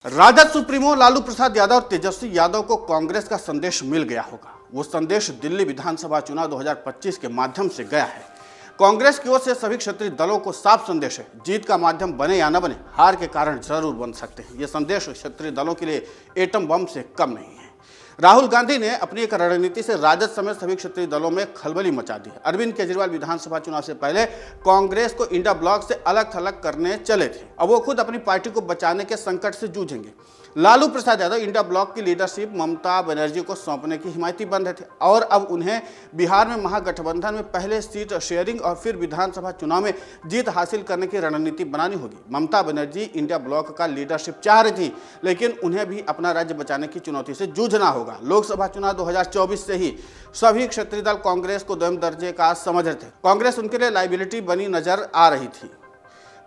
Rajad supremo Lalu Prasad Yadav और तेजस्वी यादव को कांग्रेस का संदेश मिल गया होगा। वो संदेश दिल्ली विधानसभा चुनाव 2025 के माध्यम से गया है। कांग्रेस की ओर से सभी क्षेत्रीय दलों को साफ संदेश है, जीत का माध्यम बने या न बने, हार के कारण जरूर बन सकते हैं। ये संदेश क्षेत्रीय दलों के लिए एटम बम से कम नहीं है। राहुल गांधी ने अपनी एक रणनीति से राजद समेत सभी क्षेत्रीय दलों में खलबली मचा दी है। अरविंद केजरीवाल विधानसभा चुनाव से पहले कांग्रेस को इंडिया ब्लॉक से अलग थलग करने चले थे। अब वो खुद अपनी पार्टी को बचाने के संकट से जूझेंगे। लालू प्रसाद यादव इंडिया ब्लॉक की लीडरशिप ममता बनर्जी को सौंपने की हिमायती बन रहे थे और अब उन्हें बिहार में महागठबंधन में पहले सीट शेयरिंग और फिर विधानसभा चुनाव में जीत हासिल करने की रणनीति बनानी होगी। ममता बनर्जी इंडिया ब्लॉक का लीडरशिप चाह रही थी, लेकिन उन्हें भी अपना राज्य बचाने की चुनौती से जूझना होगा। लोकसभा चुनाव 2024 से ही सभी क्षेत्रीय दल कांग्रेस को दोयम दर्जे का समझ रहे थे। कांग्रेस उनके लिए लायबिलिटी बनी नजर आ रही थी।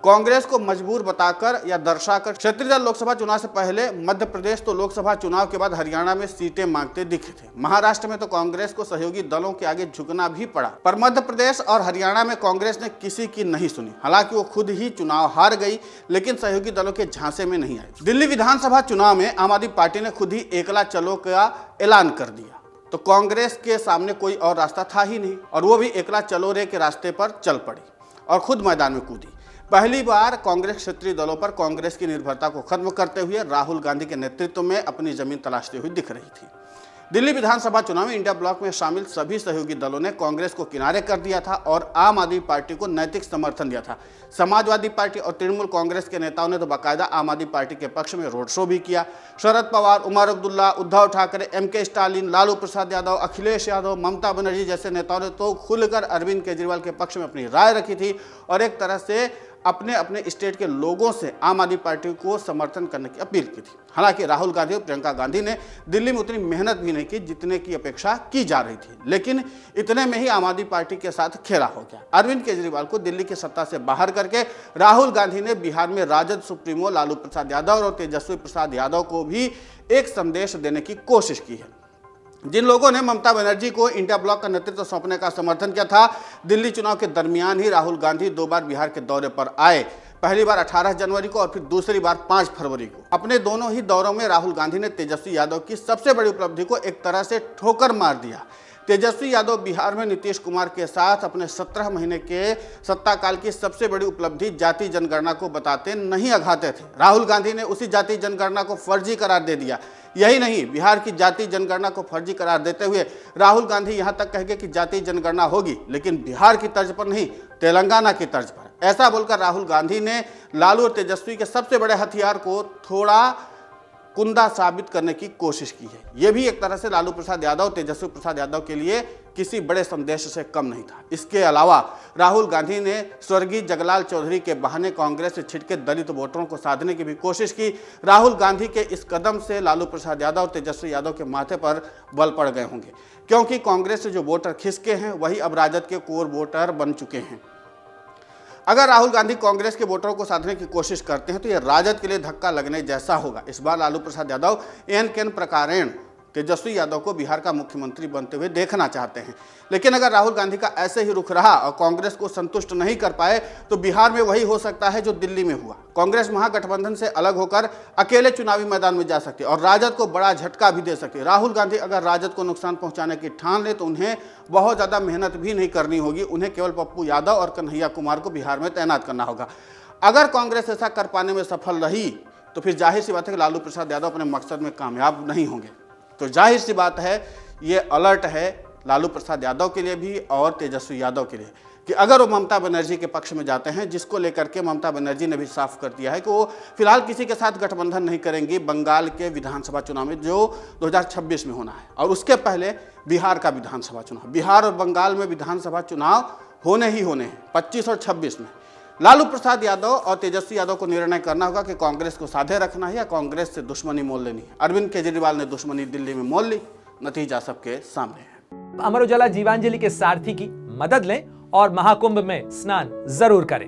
कांग्रेस को मजबूर बताकर या दर्शाकर क्षेत्रीय दल लोकसभा चुनाव से पहले मध्य प्रदेश तो लोकसभा चुनाव के बाद हरियाणा में सीटें मांगते दिखे थे। महाराष्ट्र में तो कांग्रेस को सहयोगी दलों के आगे झुकना भी पड़ा, पर मध्य प्रदेश और हरियाणा में कांग्रेस ने किसी की नहीं सुनी। हालांकि वो खुद ही चुनाव हार गई, लेकिन सहयोगी दलों के झांसे में नहीं आई। दिल्ली विधानसभा चुनाव में आम आदमी पार्टी ने खुद ही एकला चलो का ऐलान कर दिया, तो कांग्रेस के सामने कोई और रास्ता था ही नहीं, और वो भी एकला चलो रे के रास्ते पर चल पड़ी और खुद मैदान में कूदी। पहली बार कांग्रेस क्षेत्रीय दलों पर कांग्रेस की निर्भरता को खत्म करते हुए राहुल गांधी के नेतृत्व में अपनी जमीन तलाशती हुई दिख रही थी। दिल्ली विधानसभा चुनाव में इंडिया ब्लॉक में शामिल सभी सहयोगी दलों ने कांग्रेस को किनारे कर दिया था और आम आदमी पार्टी को नैतिक समर्थन दिया था। समाजवादी पार्टी और तृणमूल कांग्रेस के नेताओं ने तो बाकायदा आम आदमी पार्टी के पक्ष में रोड शो भी किया। शरद पवार, उमर अब्दुल्ला, उद्धव ठाकरे, एमके स्टालिन, लालू प्रसाद यादव, अखिलेश यादव, ममता बनर्जी जैसे नेताओं ने तो खुलकर अरविंद केजरीवाल के पक्ष में अपनी राय रखी थी और एक तरह से अपने अपने स्टेट के लोगों से आम आदमी पार्टी को समर्थन करने की अपील की थी। हालांकि राहुल गांधी और प्रियंका गांधी ने दिल्ली में उतनी मेहनत भी नहीं की जितने की अपेक्षा की जा रही थी, लेकिन इतने में ही आम आदमी पार्टी के साथ खेला हो गया। अरविंद केजरीवाल को दिल्ली की सत्ता से बाहर करके राहुल गांधी ने बिहार में राजद सुप्रीमो लालू प्रसाद यादव और तेजस्वी प्रसाद यादव को भी एक संदेश देने की कोशिश की है। जिन लोगों ने ममता बनर्जी को इंडिया ब्लॉक का नेतृत्व सौंपने का समर्थन किया था, दिल्ली चुनाव के दरमियान ही राहुल गांधी 2 बार बिहार के दौरे पर आए। पहली बार 18 जनवरी को और फिर दूसरी बार 5 फरवरी को। अपने दोनों ही दौरों में राहुल गांधी ने तेजस्वी यादव की सबसे बड़ी उपलब्धि को एक तरह से ठोकर मार दिया। तेजस्वी यादव बिहार में नीतीश कुमार के साथ अपने 17 महीने के सत्ता काल की सबसे बड़ी उपलब्धि जाति जनगणना को बताते नहीं अघाते थे। राहुल गांधी ने उसी जाति जनगणना को फर्जी करार दे दिया। यही नहीं, बिहार की जाति जनगणना को फर्जी करार देते हुए राहुल गांधी यहां तक कह गए कि जाति जनगणना होगी, लेकिन बिहार की तर्ज पर नहीं, तेलंगाना की तर्ज पर। ऐसा बोलकर राहुल गांधी ने लालू और तेजस्वी के सबसे बड़े हथियार को थोड़ा कुंदा साबित करने की कोशिश की है। यह भी एक तरह से लालू प्रसाद यादव, तेजस्वी प्रसाद यादव के लिए किसी बड़े संदेश से कम नहीं था। इसके अलावा राहुल गांधी ने स्वर्गीय जगलाल चौधरी के बहाने कांग्रेस से छिटके दलित वोटरों को साधने की भी कोशिश की। राहुल गांधी के इस कदम से लालू प्रसाद यादव और तेजस्वी यादव के माथे पर बल पड़ गए होंगे, क्योंकि कांग्रेस से जो वोटर खिसके हैं वही अब राजद के कोर वोटर बन चुके हैं। अगर राहुल गांधी कांग्रेस के वोटरों को साधने की कोशिश करते हैं तो यह राजद के लिए धक्का लगने जैसा होगा। इस बार लालू प्रसाद यादव एन केन प्रकारेण तेजस्वी यादव को बिहार का मुख्यमंत्री बनते हुए देखना चाहते हैं, लेकिन अगर राहुल गांधी का ऐसे ही रुख रहा और कांग्रेस को संतुष्ट नहीं कर पाए तो बिहार में वही हो सकता है जो दिल्ली में हुआ। कांग्रेस महागठबंधन से अलग होकर अकेले चुनावी मैदान में जा सकती है और राजद को बड़ा झटका भी दे सकती है। राहुल गांधी अगर राजद को नुकसान पहुंचाने की ठान ले तो उन्हें बहुत ज़्यादा मेहनत भी नहीं करनी होगी। उन्हें केवल पप्पू यादव और कन्हैया कुमार को बिहार में तैनात करना होगा। अगर कांग्रेस ऐसा कर पाने में सफल रही तो फिर जाहिर सी बात है कि लालू प्रसाद यादव अपने मकसद में कामयाब नहीं होंगे। तो जाहिर सी बात है, ये अलर्ट है लालू प्रसाद यादव के लिए भी और तेजस्वी यादव के लिए कि अगर वो ममता बनर्जी के पक्ष में जाते हैं, जिसको लेकर के ममता बनर्जी ने भी साफ कर दिया है कि वो फिलहाल किसी के साथ गठबंधन नहीं करेंगी बंगाल के विधानसभा चुनाव में जो 2026 में होना है, और उसके पहले बिहार का विधानसभा चुनाव। बिहार और बंगाल में विधानसभा चुनाव होने ही होने हैं 25 और 26 में। लालू प्रसाद यादव और तेजस्वी यादव को निर्णय करना होगा कि कांग्रेस को साधे रखना है या कांग्रेस से दुश्मनी मोल लेनी है। अरविंद केजरीवाल ने दुश्मनी दिल्ली में मोल ली, नतीजा सबके सामने है। अमर उजाला जीवांजलि के सारथी की मदद लें और महाकुंभ में स्नान जरूर करें।